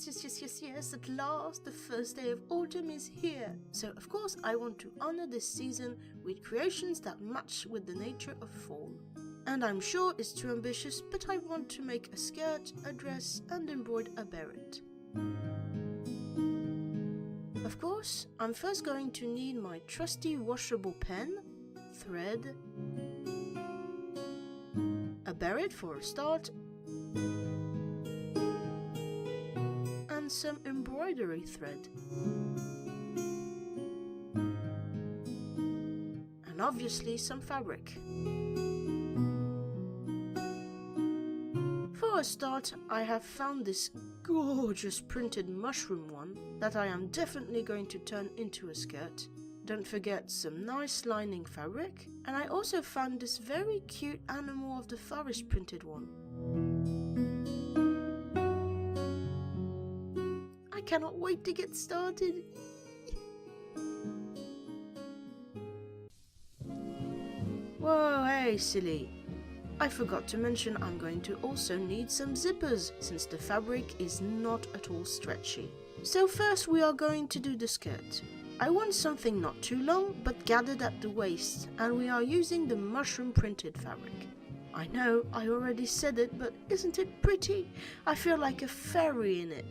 yes, at last the first day of autumn is here. So of course I want to honor this season with creations that match with the nature of fall. And I'm sure it's too ambitious, but I want to make a skirt, a dress and embroider a beret. Of course, I'm first going to need my trusty washable pen, thread, a beret for a start, and some embroidery thread. And obviously some fabric. For a start, I have found this gorgeous printed mushroom one that I am definitely going to turn into a skirt. Don't forget some nice lining fabric, and I also found this very cute animal of the forest printed one. I cannot wait to get started. Whoa, hey silly. I forgot to mention I'm going to also need some zippers since the fabric is not at all stretchy. So first we are going to do the skirt. I want something not too long but gathered at the waist, and we are using the mushroom printed fabric. I know I already said it, but isn't it pretty? I feel like a fairy in it.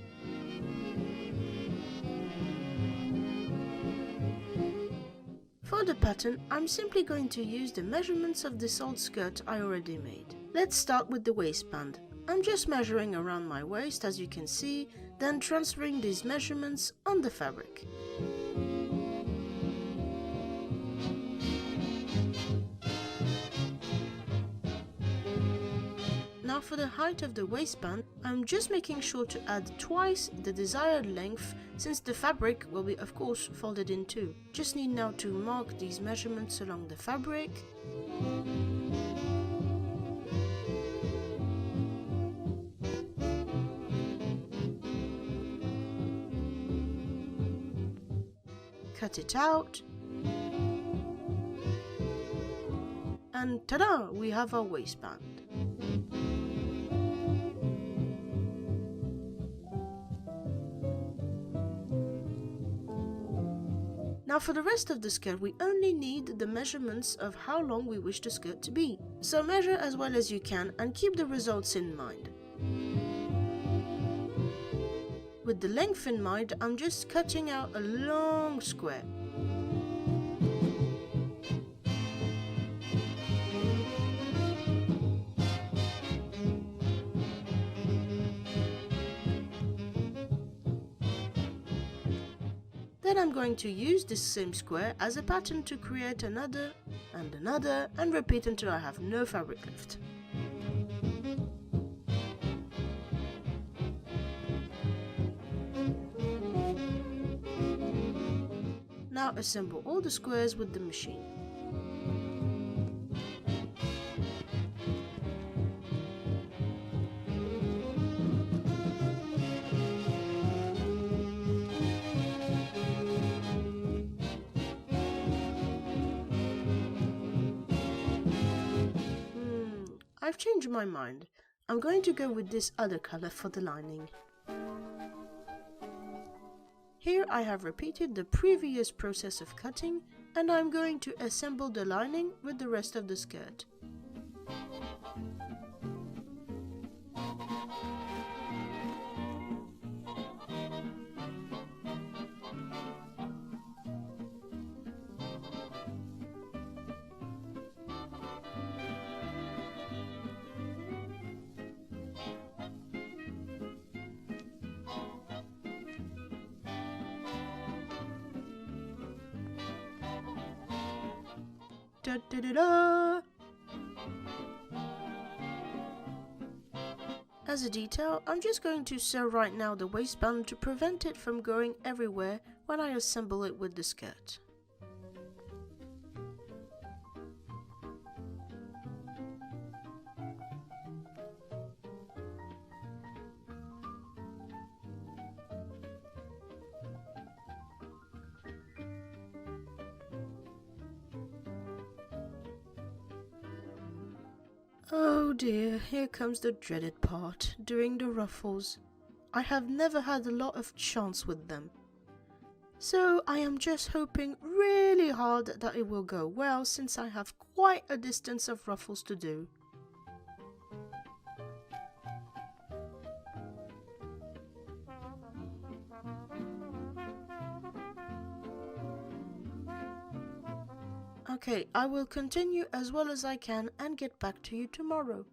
For the pattern, I'm simply going to use the measurements of this old skirt I already made. Let's start with the waistband. I'm just measuring around my waist as you can see, then transferring these measurements on the fabric. Now for the height of the waistband, I'm just making sure to add twice the desired length since the fabric will be of course folded in two. Just need now to mark these measurements along the fabric. Cut it out. And ta-da! We have our waistband. Now for the rest of the skirt, we only need the measurements of how long we wish the skirt to be. So measure as well as you can and keep the results in mind. With the length in mind, I'm just cutting out a long square. Then I'm going to use this same square as a pattern to create another and repeat until I have no fabric left. Now assemble all the squares with the machine. I've changed my mind. I'm going to go with this other color for the lining. Here I have repeated the previous process of cutting, and I'm going to assemble the lining with the rest of the skirt. Da, da, da, da. As a detail, I'm just going to sew right now the waistband to prevent it from going everywhere when I assemble it with the skirt. Oh dear, here comes the dreaded part, doing the ruffles. I have never had a lot of chance with them. So I am just hoping really hard that it will go well, since I have quite a distance of ruffles to do. Okay, I will continue as well as I can and get back to you tomorrow.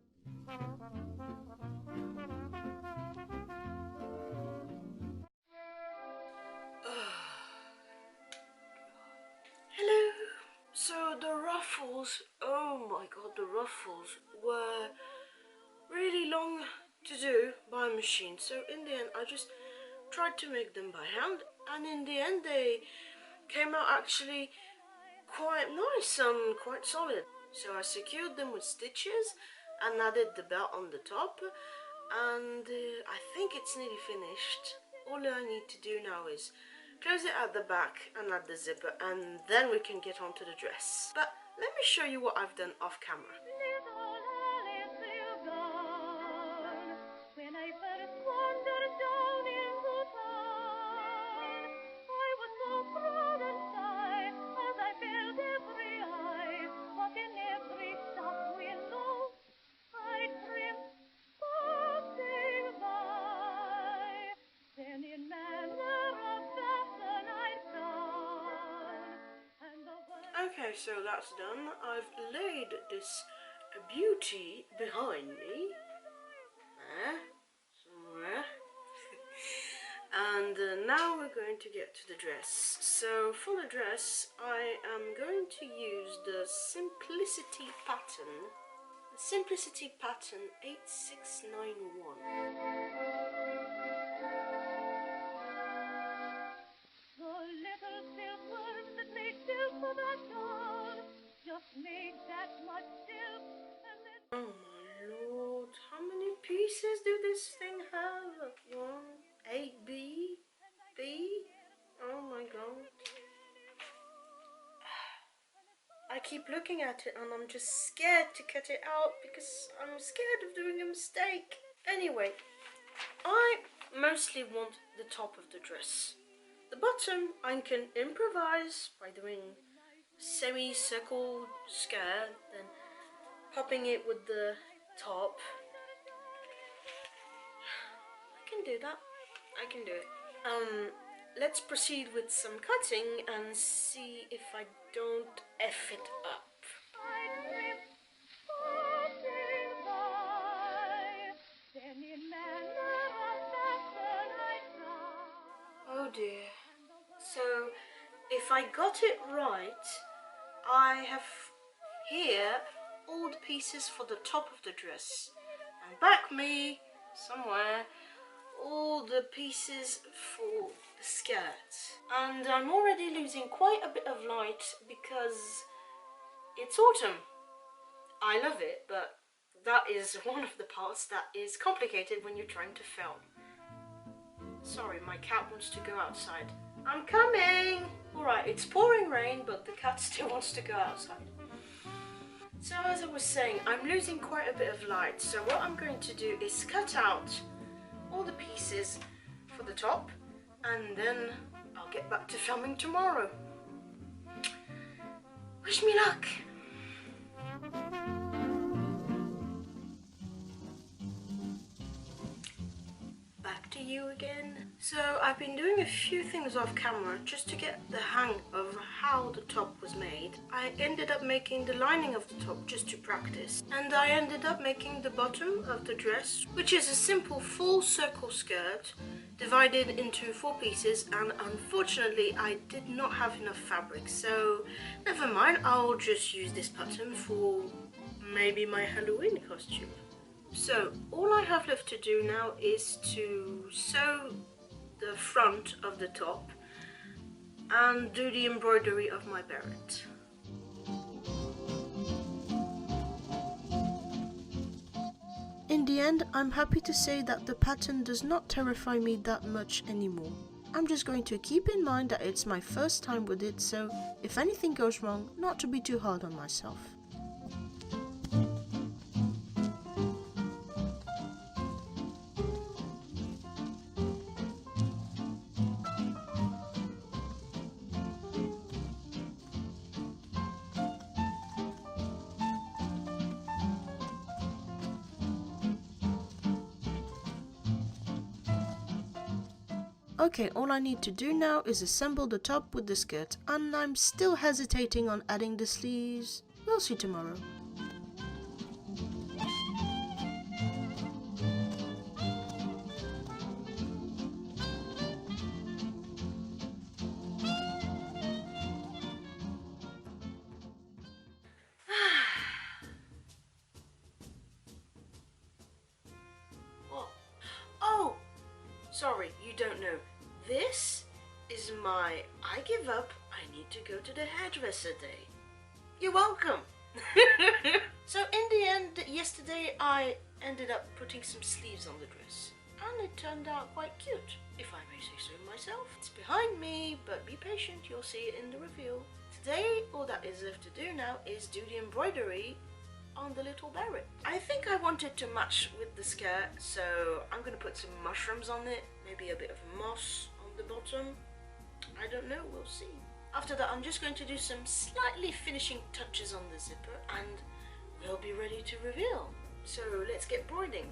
Hello! So the ruffles, oh my god, the ruffles were really long to do by machine. So in the end I just tried to make them by hand, and in the end they came out actually quite nice and quite solid. So I secured them with stitches and added the belt on the top, and I think it's nearly finished. All I need to do now is close it at the back and add the zipper, and then we can get on to the dress. But let me show you what I've done off camera. Okay, so that's done. I've laid this beauty behind me, there, somewhere, and now we're going to get to the dress. So for the dress, I am going to use the Simplicity pattern, 8691. Oh my lord, how many pieces do this thing have? 1, 8B, B? Oh my god. I keep looking at it and I'm just scared to cut it out because I'm scared of doing a mistake. Anyway, I mostly want the top of the dress. The bottom I can improvise by doing semi-circle skirt, then popping it with the top. I can do that. I can do it. Let's proceed with some cutting and see if I don't F it up. Oh dear. So if I got it right, I have here all the pieces for the top of the dress, and back me somewhere all the pieces for the skirt. And I'm already losing quite a bit of light because it's autumn. I love it, but that is one of the parts that is complicated when you're trying to film. Sorry, my cat wants to go outside. I'm coming! Alright, it's pouring rain, but the cat still wants to go outside. So as I was saying, I'm losing quite a bit of light, so what I'm going to do is cut out all the pieces for the top, and then I'll get back to filming tomorrow. Wish me luck! Back to you again. So I've been doing a few things off camera just to get the hang of how the top was made. I ended up making the lining of the top just to practice, and I ended up making the bottom of the dress, which is a simple full circle skirt divided into 4 pieces, and unfortunately I did not have enough fabric, so never mind, I'll just use this pattern for maybe my Halloween costume. So all I have left to do now is to sew the front of the top and do the embroidery of my beret. In the end, I'm happy to say that the pattern does not terrify me that much anymore. I'm just going to keep in mind that it's my first time with it, so if anything goes wrong, not to be too hard on myself. Okay, all I need to do now is assemble the top with the skirt, and I'm still hesitating on adding the sleeves. We'll see tomorrow. What? Oh! Sorry, you don't know. This is my I give up, I need to go to the hairdresser day. You're welcome. So in the end, yesterday I ended up putting some sleeves on the dress. And it turned out quite cute, if I may say so myself. It's behind me, but be patient, you'll see it in the reveal. Today, all that is left to do now is do the embroidery on the little beret. I think I want it to match with the skirt, so I'm gonna put some mushrooms on it, maybe a bit of moss on the bottom. I don't know, we'll see. After that, I'm just going to do some slightly finishing touches on the zipper and we'll be ready to reveal. So let's get broiding.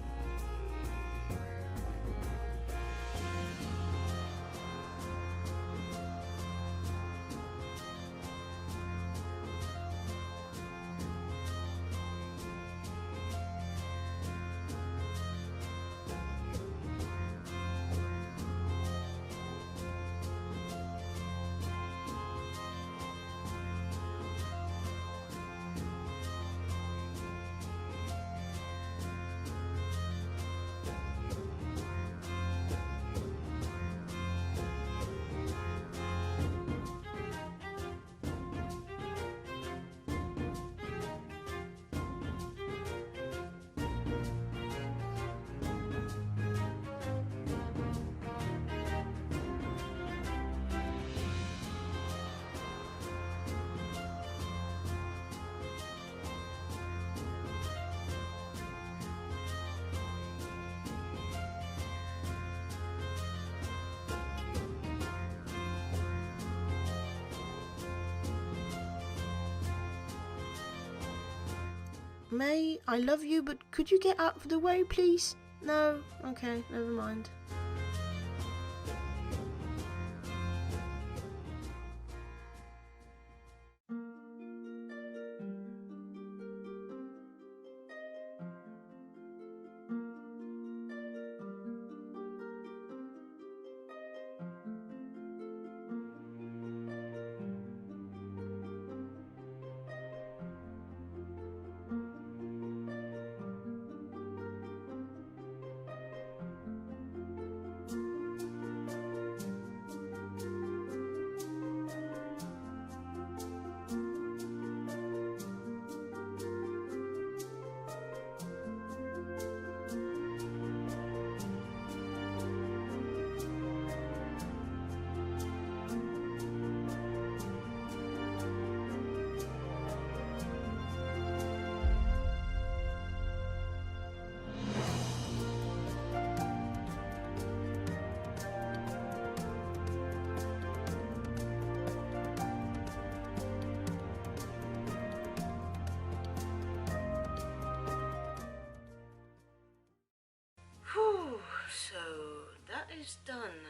May, I love you, but could you get out of the way, please? No? Okay, never mind. Whew, so that is done.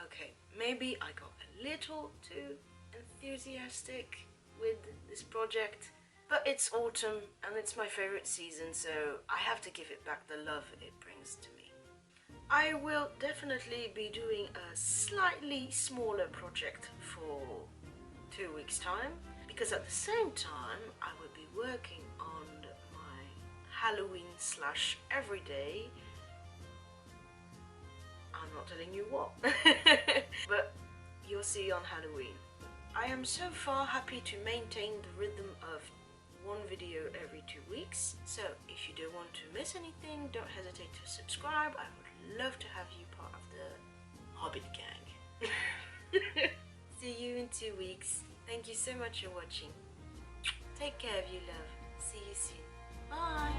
Okay, maybe I got a little too enthusiastic with this project, but it's autumn and it's my favorite season, so I have to give it back the love it brings to me. I will definitely be doing a slightly smaller project for 2 weeks' time, because at the same time I will be working on my Halloween / everyday. I'm not telling you what, but you'll see on Halloween. I am so far happy to maintain the rhythm of one video every 2 weeks, so if you don't want to miss anything, don't hesitate to subscribe. I would love to have you part of the Hobbit gang. See you in 2 weeks. Thank you so much for watching. Take care of you, love. See you soon. Bye.